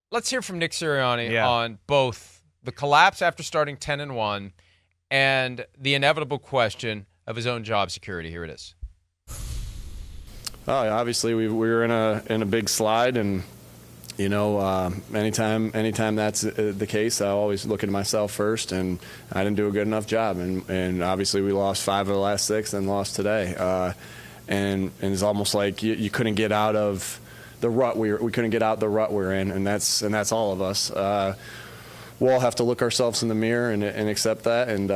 Let's hear from Nick Sirianni Yeah. on both the collapse after starting 10-1 and the inevitable question of his own job security. Here it is. Oh, obviously we were in a big slide, and anytime that's the case, I always look at myself first, and I didn't do a good enough job, and obviously we lost 5 of the last 6 and lost today, and it's almost like you couldn't get out of the rut we couldn't get out the rut we're in, and that's all of us. We'll all have to look ourselves in the mirror and accept that, and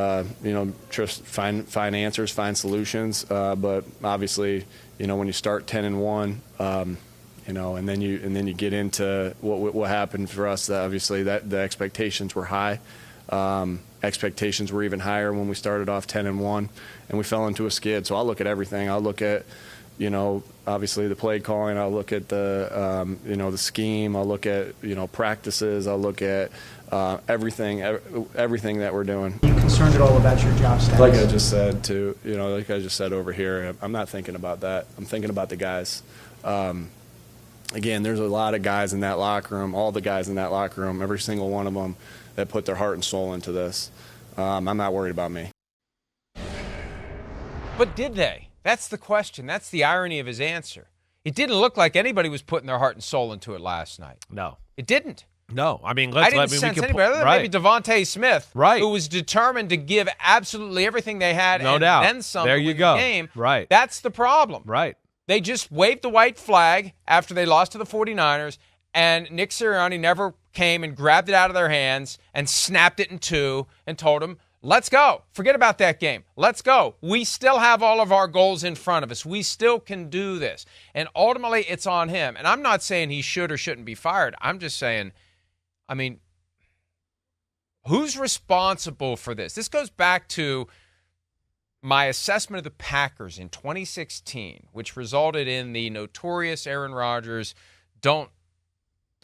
just find answers, find solutions. But obviously, when you start 10-1, and then you get into what happened for us. Obviously, that the expectations were high. Expectations were even higher when we started off 10-1, and we fell into a skid. So I'll look at everything. I'll look at obviously the play calling. I'll look at the scheme. I'll look at practices. I'll look at everything that we're doing. Are you concerned at all about your job status? Like I just said like I just said over here, I'm not thinking about that. I'm thinking about the guys. Again, there's a lot of guys in that locker room, all the guys in that locker room, every single one of them that put their heart and soul into this. I'm not worried about me. But did they? That's the question. That's the irony of his answer. It didn't look like anybody was putting their heart and soul into it last night. No. It didn't. No. I mean, I didn't sense anybody other than maybe Devontae Smith, who was determined to give absolutely everything they had, no and doubt. then some there to you win go. the game. Right. That's the problem. Right. They just waved the white flag after they lost to the 49ers, and Nick Sirianni never came and grabbed it out of their hands and snapped it in two and told them, let's go. Forget about that game. Let's go. We still have all of our goals in front of us. We still can do this. And ultimately, it's on him. And I'm not saying he should or shouldn't be fired. I'm just saying, who's responsible for this? This goes back to my assessment of the Packers in 2016, which resulted in the notorious Aaron Rodgers, don't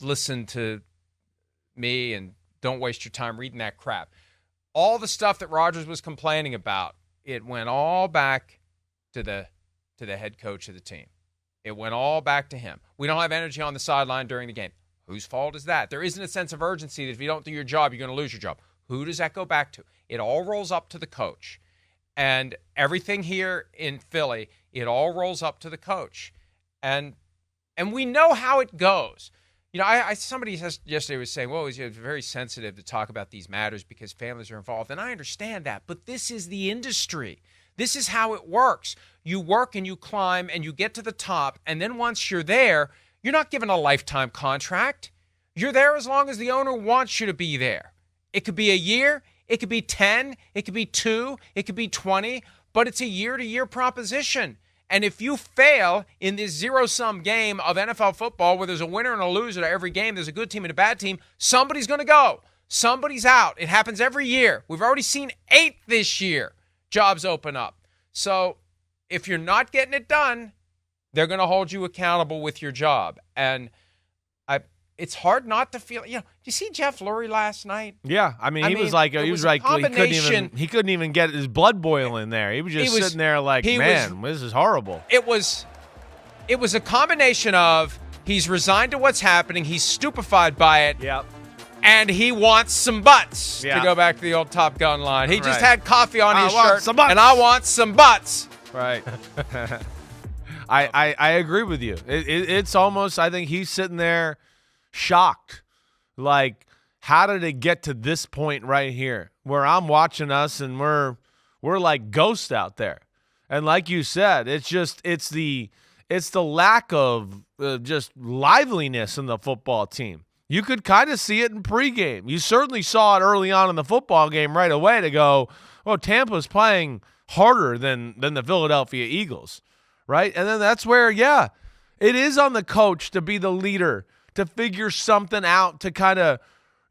listen to me and don't waste your time reading that crap. All the stuff that Rodgers was complaining about, it went all back to the head coach of the team. It went all back to him. We don't have energy on the sideline during the game. Whose fault is that? There isn't a sense of urgency that if you don't do your job, you're going to lose your job. Who does that go back to? It all rolls up to the coach. And everything here in Philly, it all rolls up to the coach. And we know how it goes. Somebody yesterday was saying, well, it's very sensitive to talk about these matters because families are involved. And I understand that. But this is the industry. This is how it works. You work and you climb and you get to the top. And then once you're there, you're not given a lifetime contract. You're there as long as the owner wants you to be there. It could be a year. It could be 10. It could be 2. It could be 20. But it's a year-to-year proposition. And if you fail in this zero-sum game of NFL football where there's a winner and a loser to every game, there's a good team and a bad team, somebody's going to go. Somebody's out. It happens every year. We've already seen 8 this year. Jobs open up. So if you're not getting it done, they're going to hold you accountable with your job. And it's hard not to feel, did you see Jeff Lurie last night? Yeah. He couldn't even get his blood boiling there. He was just sitting there like, man, this is horrible. It was a combination of he's resigned to what's happening, he's stupefied by it. Yep. And he wants some butts, to go back to the old Top Gun line. He just had coffee on his shirt, and I want some butts. Right. I agree with you. It's almost, I think he's sitting there shocked. Like, how did it get to this point right here where I'm watching us and we're like ghosts out there? And like you said, it's the lack of just liveliness in the football team. You could kind of see it in pregame. You certainly saw it early on in the football game right away to go, well, Tampa's playing harder than the Philadelphia Eagles, right? And then that's where, it is on the coach to be the leader, to figure something out, to kind of,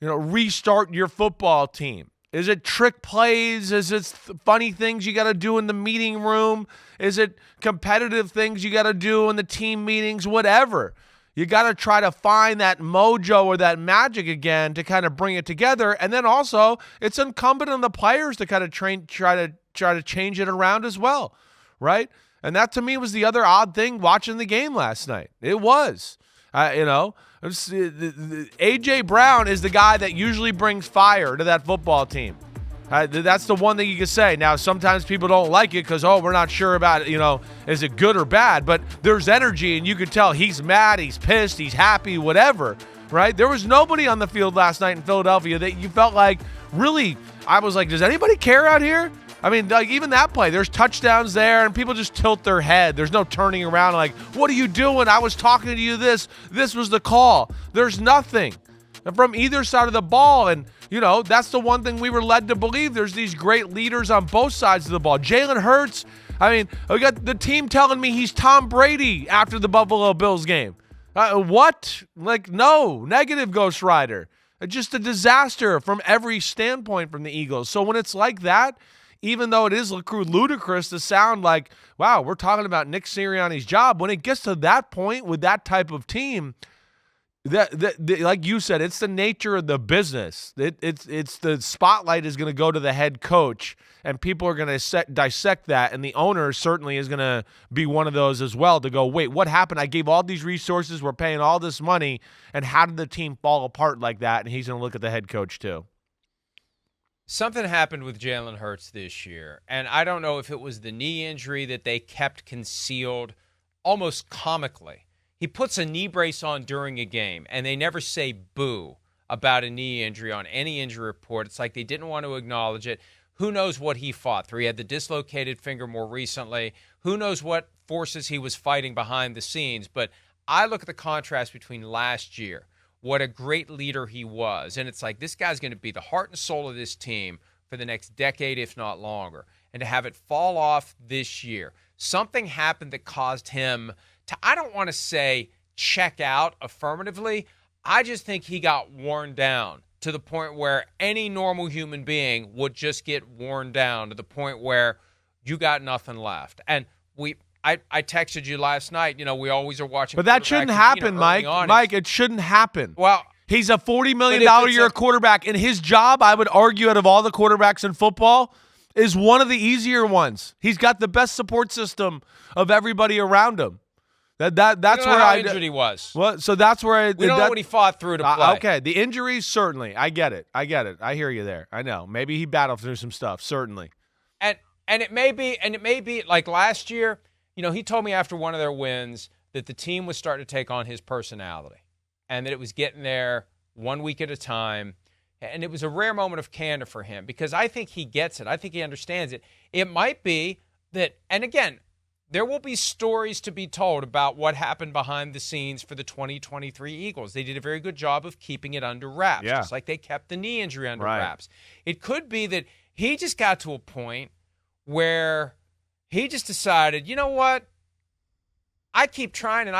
restart your football team. Is it trick plays? Is it funny things you got to do in the meeting room? Is it competitive things you got to do in the team meetings? Whatever. You got to try to find that mojo or that magic again to kind of bring it together. And then also, it's incumbent on the players to kind of try to change it around as well, right? And that to me was the other odd thing watching the game last night. It was. A.J. Brown is the guy that usually brings fire to that football team. That's the one thing you can say. Now, sometimes people don't like it because, we're not sure about it, is it good or bad? But there's energy, and you can tell he's mad, he's pissed, he's happy, whatever, right? There was nobody on the field last night in Philadelphia that you felt like, really, I was like, does anybody care out here? I mean, like, even that play, there's touchdowns there, and people just tilt their head. There's no turning around like, what are you doing? I was talking to you this was the call. There's nothing from either side of the ball, and that's the one thing we were led to believe. There's these great leaders on both sides of the ball. Jalen Herz, we got the team telling me he's Tom Brady after the Buffalo Bills game. What? Like, no, negative Ghost Rider. Just a disaster from every standpoint from the Eagles. So when it's like that, even though it is ludicrous to sound like, wow, we're talking about Nick Sirianni's job, when it gets to that point with that type of team, like you said, it's the nature of the business. It's the spotlight is going to go to the head coach, and people are going to dissect that, and the owner certainly is going to be one of those as well to go, wait, what happened? I gave all these resources, we're paying all this money, and how did the team fall apart like that? And he's going to look at the head coach too. Something happened with Jalen Hurts this year, and I don't know if it was the knee injury that they kept concealed almost comically. He puts a knee brace on during a game, and they never say boo about a knee injury on any injury report. It's like they didn't want to acknowledge it. Who knows what he fought through? He had the dislocated finger more recently. Who knows what forces he was fighting behind the scenes? But I look at the contrast between last year, what a great leader he was, and it's like this guy's going to be the heart and soul of this team for the next decade, if not longer. And to have it fall off this year, something happened that caused him to, I don't want to say check out affirmatively. I just think he got worn down to the point where any normal human being would just get worn down to the point where you got nothing left. And I texted you last night, we always are watching. But that shouldn't happen, Mike. Mike, it shouldn't happen. Well, he's a $40 million a year quarterback, and his job, I would argue, out of all the quarterbacks in football, is one of the easier ones. He's got the best support system of everybody around him. That's where how injured he was. Well, so that's where we don't know what he fought through to play. Okay, the injuries certainly. I get it. I hear you there. I know. Maybe he battled through some stuff. Certainly. And it may be like last year. He told me after one of their wins that the team was starting to take on his personality, and that it was getting there 1 week at a time. And it was a rare moment of candor for him because I think he gets it. I think he understands it. It might be that, and again, there will be stories to be told about what happened behind the scenes for the 2023 Eagles. They did a very good job of keeping it under wraps, just like they kept the knee injury under wraps. It could be that he just got to a point where he just decided, you know what? I keep trying and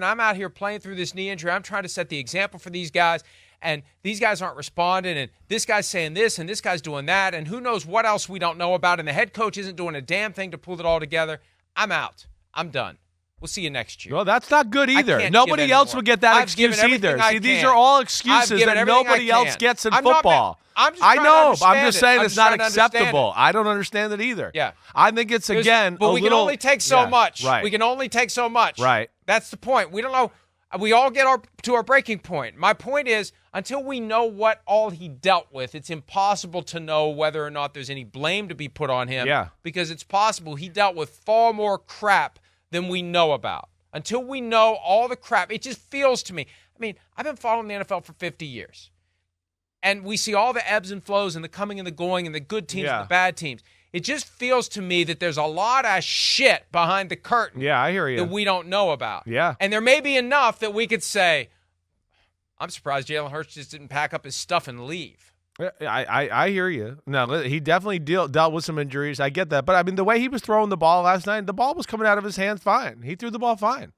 I'm out here playing through this knee injury. I'm trying to set the example for these guys, and these guys aren't responding, and this guy's saying this, and this guy's doing that, and who knows what else we don't know about, and the head coach isn't doing a damn thing to pull it all together. I'm out. I'm done. We'll see you next year. Well, that's not good either. Nobody else will get that excuse either. See, these are all excuses that nobody else gets in football. I know. I'm just saying it's not acceptable. I don't understand it either. Yeah. I think it's, again, but we can only take so much. Right. We can only take so much. Right. That's the point. We don't know. We all get to our breaking point. My point is, until we know what all he dealt with, it's impossible to know whether or not there's any blame to be put on him. Yeah. Because it's possible he dealt with far more crap than we know about. Until we know all the crap, it just feels to me. I mean, I've been following the NFL for 50 years. And we see all the ebbs and flows and the coming and the going and the good teams and the bad teams. It just feels to me that there's a lot of shit behind the curtain. Yeah, I hear you. That we don't know about. Yeah. And there may be enough that we could say, I'm surprised Jalen Hurts just didn't pack up his stuff and leave. I hear you. No, he definitely dealt with some injuries. I get that. But, I mean, the way he was throwing the ball last night, the ball was coming out of his hands fine. He threw the ball fine.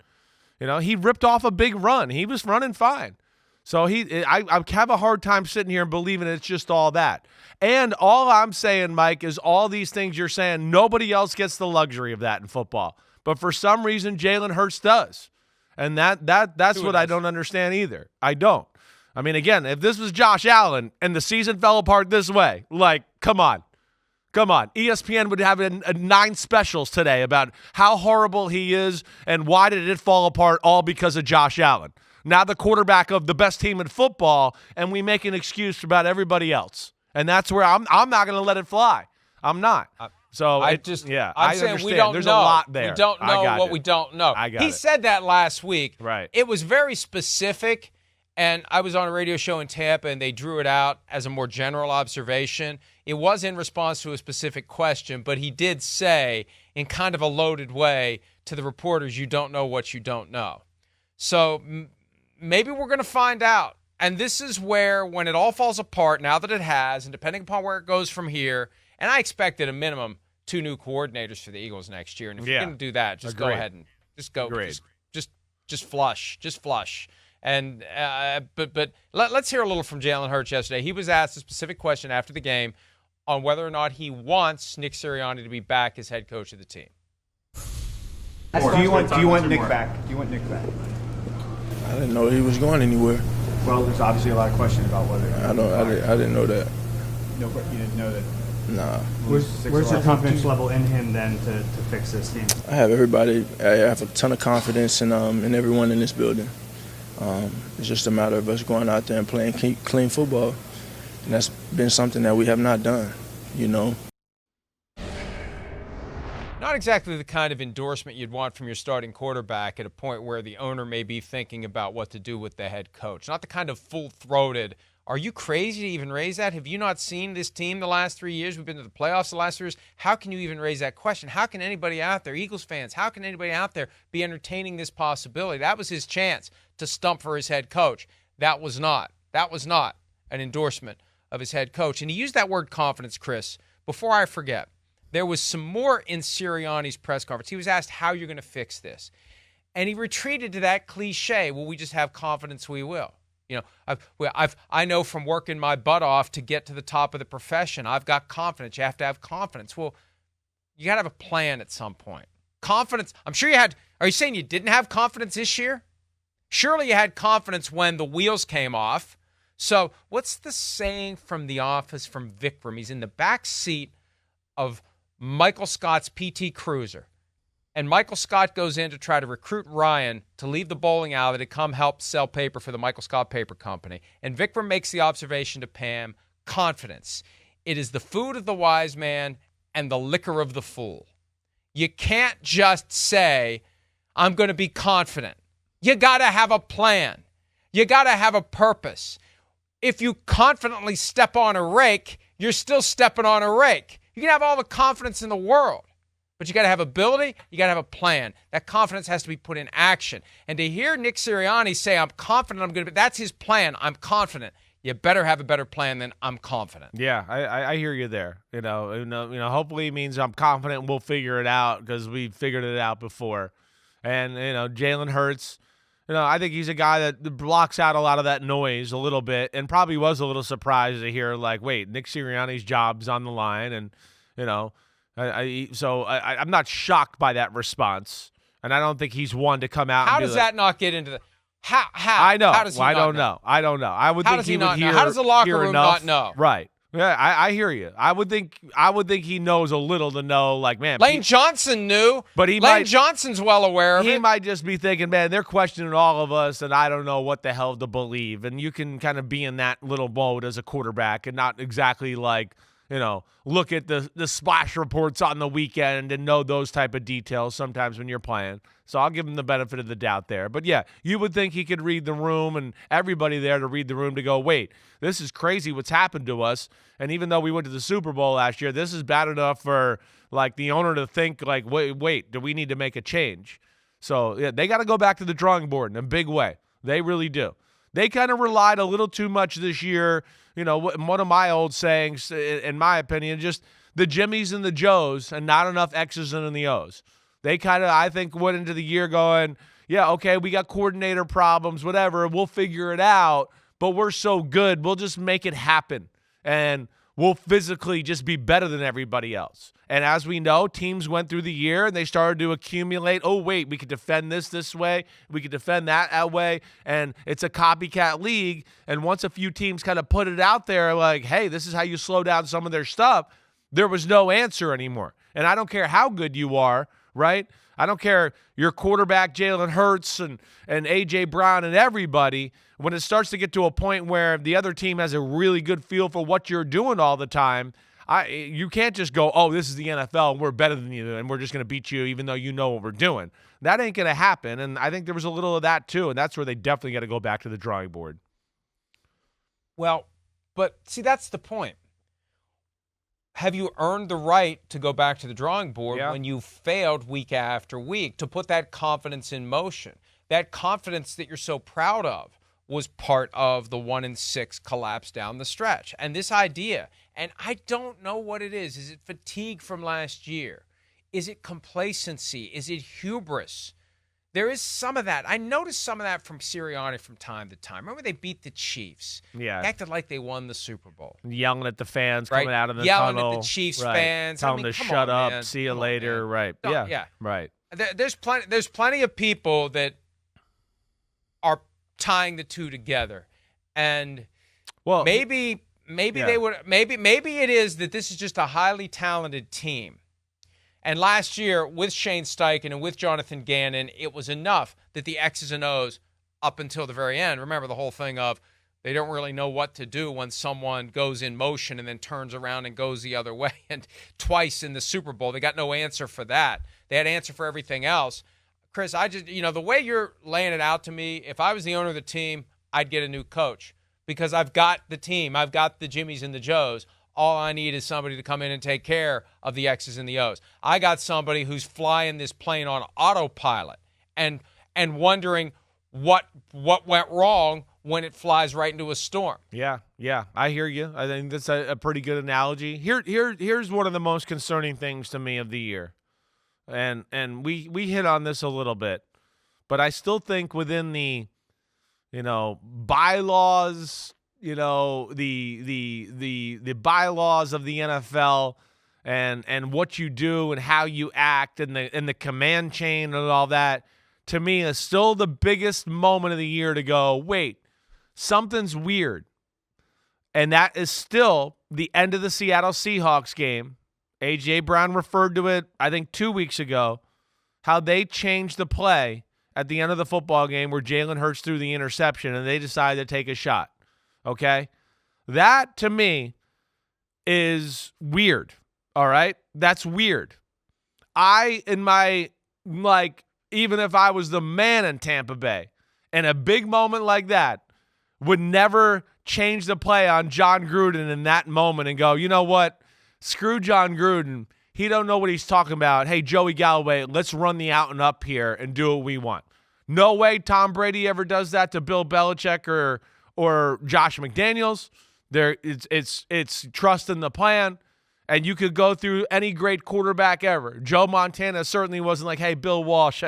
He ripped off a big run. He was running fine. So I have a hard time sitting here and believing it's just all that. And all I'm saying, Mike, is all these things you're saying, nobody else gets the luxury of that in football. But for some reason, Jalen Hurts does. And that's what I don't understand either. I don't. I mean, again, if this was Josh Allen and the season fell apart this way, like, come on. Come on. ESPN would have 9 specials today about how horrible he is and why did it fall apart all because of Josh Allen. Now the quarterback of the best team in football, and we make an excuse about everybody else. And that's where I'm not going to let it fly. I'm not. So I'm saying understand. we don't There's know. a lot there. We don't know what we don't know. He said that last week. Right. It was very specific, and I was on a radio show in Tampa, and they drew it out as a more general observation. It was in response to a specific question, but he did say in kind of a loaded way to the reporters, you don't know what you don't know. So maybe we're going to find out. And this is where, when it all falls apart, now that it has, and depending upon where it goes from here, and I expect at a minimum 2 new coordinators for the Eagles next year. And if you're going to do that, just go ahead and just go. Just flush. And but let's hear a little from Jaylen Herz yesterday. He was asked a specific question after the game on whether or not he wants Nick Sirianni to be back as head coach of the team. Do you want Nick back? Do you want Nick back? I didn't know he was going anywhere. Well, there's obviously a lot of question about whether. I didn't know that. No, but you didn't know that. Nah. Where's your confidence level in him then to fix this team? I have everybody. I have a ton of confidence in everyone in this building. It's just a matter of us going out there and playing clean football, and that's been something that we have not done. Not exactly the kind of endorsement you'd want from your starting quarterback at a point where the owner may be thinking about what to do with the head coach. Not the kind of full-throated, are you crazy to even raise that? Have you not seen this team the last 3 years? We've been to the playoffs the last 3 years. How can you even raise that question? How can anybody out there, Eagles fans, how can anybody out there be entertaining this possibility? That was his chance to stump for his head coach. That was not an endorsement of his head coach. And he used that word confidence, Chris. Before I forget, there was some more in Sirianni's press conference. He was asked how you're going to fix this. And he retreated to that cliche, well, we just have confidence we will. I know from working my butt off to get to the top of the profession, I've got confidence. You have to have confidence. Well, you got to have a plan at some point. Confidence, I'm sure you had. Are you saying you didn't have confidence this year? Surely you had confidence when the wheels came off. So what's the saying from The Office from Vikram? He's in the back seat of Michael Scott's PT Cruiser. And Michael Scott goes in to try to recruit Ryan to leave the bowling alley to come help sell paper for the Michael Scott Paper Company. And Vikram makes the observation to Pam, confidence. It is the food of the wise man and the liquor of the fool. You can't just say, I'm going to be confident. You got to have a plan. You got to have a purpose. If you confidently step on a rake, you're still stepping on a rake. You can have all the confidence in the world, but you got to have ability. You got to have a plan. That confidence has to be put in action. And to hear Nick Sirianni say, I'm confident I'm going to be, that's his plan. I'm confident. You better have a better plan than I'm confident. Yeah, I hear you there. Hopefully it means I'm confident we'll figure it out because we figured it out before. And, Jaylen Herz, I think he's a guy that blocks out a lot of that noise a little bit and probably was a little surprised to hear, wait, Nick Sirianni's job's on the line. And, I'm not shocked by that response. And I don't think he's one to come out How and does that not get into the – How? I know. How does he I don't know. I don't know. I would How think does he he would not hear know? How does the locker hear room enough. not know? Right. Yeah, I hear you. I would think he knows a little to know, man. Lane Johnson knew, but Lane Johnson's well aware of it. He might just be thinking, man, they're questioning all of us, and I don't know what the hell to believe. And you can kind of be in that little mode as a quarterback and not exactly look at the splash reports on the weekend and know those type of details sometimes when you're playing. So I'll give him the benefit of the doubt there. But, yeah, you would think he could read the room and everybody there to read the room to go, wait, this is crazy what's happened to us. And even though we went to the Super Bowl last year, this is bad enough for, the owner to think, wait, do we need to make a change? So, yeah, they got to go back to the drawing board in a big way. They really do. They kind of relied a little too much this year. One of my old sayings, in my opinion, just the Jimmies and the Joes and not enough X's and the O's. They kind of, I think, went into the year going, yeah, okay, we got coordinator problems, whatever. We'll figure it out, but we're so good. We'll just make it happen, and we'll physically just be better than everybody else. And as we know, teams went through the year, and they started to accumulate, oh, wait, we could defend this way. We could defend that way. And it's a copycat league. And once a few teams kind of put it out there hey, this is how you slow down some of their stuff, There was no answer anymore. And I don't care how good you are, right? I don't care your quarterback, Jalen Herz and A.J. Brown and everybody. When it starts to get to a point where the other team has a really good feel for what you're doing all the time, you can't just go, oh, this is the NFL and we're better than you and we're just going to beat you even though you know what we're doing. That ain't going to happen. And I think there was a little of that too, and that's where they definitely got to go back to the drawing board. Well, but see, that's the point. Have you earned the right to go back to the drawing board when you failed week after week, to put that confidence in motion? That confidence that you're so proud of was part of the 1-6 collapse down the stretch. And this idea, and I don't know what it is. Is it fatigue from last year? Is it complacency? Is it hubris? There is some of that. I noticed some of that from Sirianni from time to time. Remember they beat the Chiefs? Yeah. Acted like they won the Super Bowl. Yelling at the fans coming out of the Yelling tunnel. Yelling at the Chiefs right. fans. Telling them to shut up, man. see you later. On, right. No, yeah. Right. There's plenty of people that are tying the two together. And maybe they would maybe it is that this is just a highly talented team. And last year, with Shane Steichen and with Jonathan Gannon, it was enough that the X's and O's up until the very end. Remember the whole thing of they don't really know what to do when someone goes in motion and then turns around and goes the other way. And twice in the Super Bowl, they got no answer for that. They had an answer for everything else. Chris, the way you're laying it out to me, if I was the owner of the team, I'd get a new coach because I've got the team. I've got the Jimmies and the Joes. All I need is somebody to come in and take care of the X's and the O's. I got somebody who's flying this plane on autopilot and wondering what went wrong when it flies right into a storm. Yeah, I hear you. I think that's a pretty good analogy. Here's one of the most concerning things to me of the year, and we hit on this a little bit, but I still think within the bylaws. The bylaws of the NFL and what you do and how you act and the command chain and all that, to me, is still the biggest moment of the year to go, wait, something's weird. And that is still the end of the Seattle Seahawks game. A.J. Brown referred to it, I think, 2 weeks ago, how they changed the play at the end of the football game where Jalen Hurts threw the interception and they decided to take a shot. Okay? That, to me, is weird. All right? That's weird. Even if I was the man in Tampa Bay, and a big moment like that would never change the play on John Gruden in that moment and go, you know what? Screw John Gruden. He don't know what he's talking about. Hey, Joey Galloway, let's run the out and up here and do what we want. No way Tom Brady ever does that to Bill Belichick or Josh McDaniels. It's trust in the plan. And you could go through any great quarterback ever. Joe Montana certainly wasn't like, hey, Bill Walsh,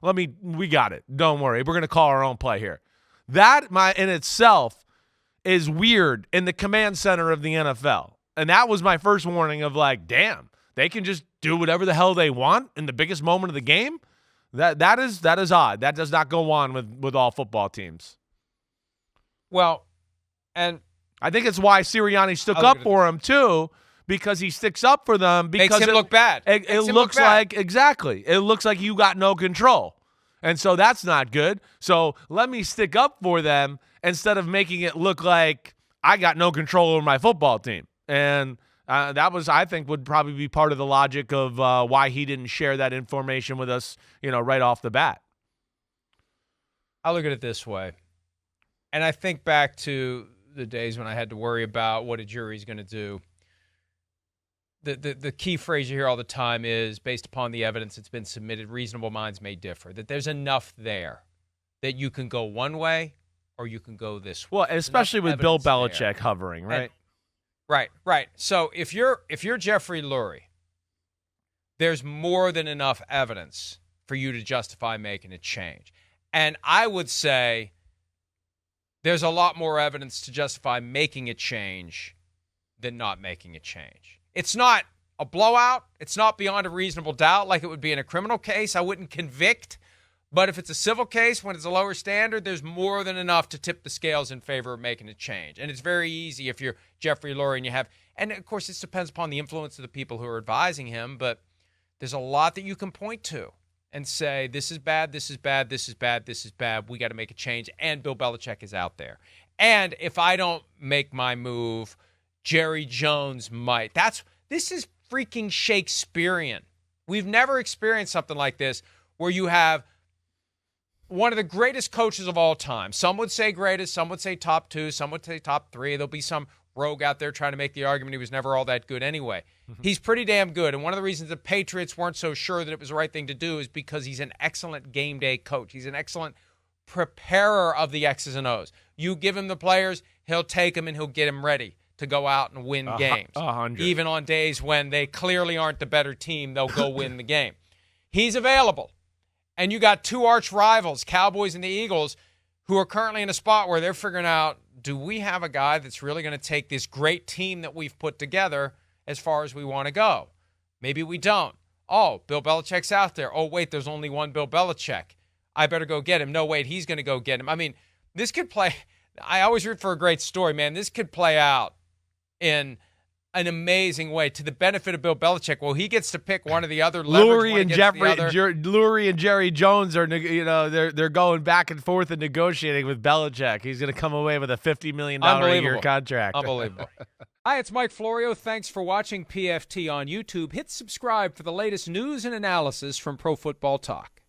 we got it. Don't worry. We're going to call our own play here. That in itself is weird in the command center of the NFL. And that was my first warning of like, damn, they can just do whatever the hell they want in the biggest moment of the game. That is odd. That does not go on with all football teams. Well, and I think it's why Sirianni stuck up for him too, because he sticks up for them because makes him look bad. It looks like exactly. It looks like you got no control. And so that's not good. So let me stick up for them instead of making it look like I got no control over my football team. And that was, I think, would probably be part of the logic of why he didn't share that information with us, right off the bat. I look at it this way. And I think back to the days when I had to worry about what a jury's going to do. The key phrase you hear all the time is, based upon the evidence that's been submitted, reasonable minds may differ, that there's enough there that you can go one way or you can go this way. Well, especially with Bill Belichick hovering, right? Right. So if you're Jeffrey Lurie, there's more than enough evidence for you to justify making a change. And I would say there's a lot more evidence to justify making a change than not making a change. It's not a blowout. It's not beyond a reasonable doubt like it would be in a criminal case. I wouldn't convict. But if it's a civil case, when it's a lower standard, there's more than enough to tip the scales in favor of making a change. And it's very easy if you're Jeffrey Lurie and you have, and of course this depends upon the influence of the people who are advising him, but there's a lot that you can point to and say, this is bad, this is bad, this is bad, this is bad, we got to make a change, and Bill Belichick is out there. And if I don't make my move, Jerry Jones might. This is freaking Shakespearean. We've never experienced something like this where you have one of the greatest coaches of all time. Some would say greatest, some would say top 2, some would say top 3. There'll be some rogue out there trying to make the argument he was never all that good anyway. He's pretty damn good, and one of the reasons the Patriots weren't so sure that it was the right thing to do is because he's an excellent game day coach. He's an excellent preparer of the X's and O's. You give him the players, he'll take them and he'll get them ready to go out and win games. 100. Even on days when they clearly aren't the better team, they'll go win the game. He's available. And you got two arch rivals, Cowboys and the Eagles, who are currently in a spot where they're figuring out, do we have a guy that's really going to take this great team that we've put together as far as we want to go? Maybe we don't. Oh, Bill Belichick's out there. Oh, wait, there's only one Bill Belichick. I better go get him. No, wait, he's going to go get him. I mean, this could play. I always root for a great story, man. This could play out in an amazing way to the benefit of Bill Belichick. Well, he gets to pick one or the other. Lurie and Jerry Jones are, they're going back and forth and negotiating with Belichick. He's going to come away with a $50 million a year contract. Unbelievable. Hi, it's Mike Florio. Thanks for watching PFT on YouTube. Hit subscribe for the latest news and analysis from Pro Football Talk.